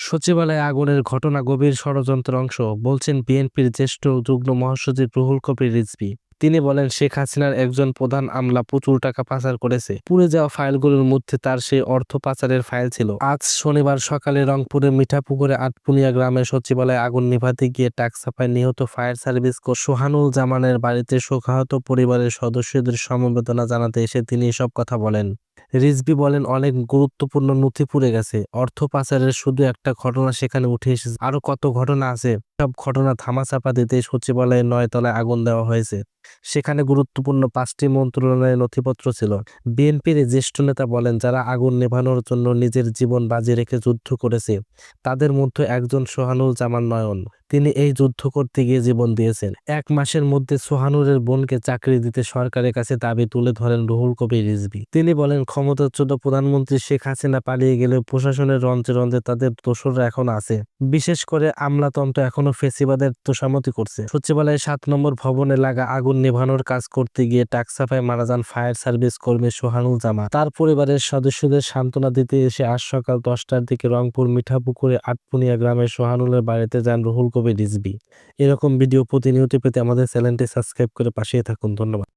সচিবালয়ে আগুনের ঘটনা গভীর ষড়যন্ত্রের অংশ বলছেন বিএনপির জ্যেষ্ঠ যুগ্ম মহাসচিব রুহুল কবির রিজভী। তিনি বলেন, শেখ হাসিনার একজন প্রধান আমলা প্রচুর টাকা পাচার করেছে। পুড়ে যাওয়া ফাইলগুলোর মধ্যে তার সেই অর্থ পাচারের ফাইল ছিল। আজ শনিবার সকালে রংপুরের মিঠাপুকুরে আটপুনিয়া গ্রামের সচিবালয়ে আগুন নিভাতে গিয়ে টাকসাফায় নিহত ফায়ার সার্ভিস সোহানুল জামানের বাড়িতে শোকাহত পরিবারের সদস্যদের সমবেদনা জানাতে এসে তিনি এসব কথা বলেন। রিজভী বলেন, অনেক গুরুত্বপূর্ণ নথি পুড়ে গেছে। অর্থ পাচারের শুধু একটা ঘটনা সেখানে উঠে এসেছে, আরো কত ঘটনা আছে। সব ঘটনা ধামাচাপা দিতে সচিবালয়ের 9 তলায় আগুন দেওয়া হয়েছে। সেখানে গুরুত্বপূর্ণ 5টি মন্ত্রণালয়ের নথিপত্র ছিল। বিএনপির জ্যেষ্ঠ নেতা বলেন, যারা আগুন নেভানোর জন্য নিজের জীবন বাজি রেখে যুদ্ধ করেছে তাদের মধ্যে একজন সোহানুল জামান নয়ন। তিনি এই যুদ্ধ করতে গিয়ে জীবন দিয়েছেন। 1 মাসের মধ্যে সোহানুরের বোনকে চাকরি দিতে সরকারের কাছে দাবি তুলে ধরেন রুহুল কবির রিজভী। তিনি বলেন, ক্ষমতাচ্যুত প্রধানমন্ত্রী শেখ হাসিনা পালিয়ে গেলেও প্রশাসনের রন্ধ্রে রন্ধ্রে তাদের দোসররা এখন আছে। বিশেষ করে আমলাতন্ত্র এখনো ফেসিবাদের তোষামতি করছে। সচিবালয়ের 7 নম্বর ভবনে লাগা আগুন নেভানোর কাজ করতে গিয়ে টাকসাফায় মারা যান ফায়ার সার্ভিস কর্মী সোহানুল জামান। তার পরিবারের সদস্যদের সান্ত্বনা দিতে এসে আজ সকাল 10টার দিকে রংপুর মিঠাপুকুরে আটপুনিয়া গ্রামের সোহানুলের বাড়িতে যান রুহুল কবির রিজভী। এরকম ভিডিও প্রতিনিয়ত পেতে আমাদের চ্যানেলটি সাবস্ক্রাইব করে পাশেই থাকুন। ধন্যবাদ।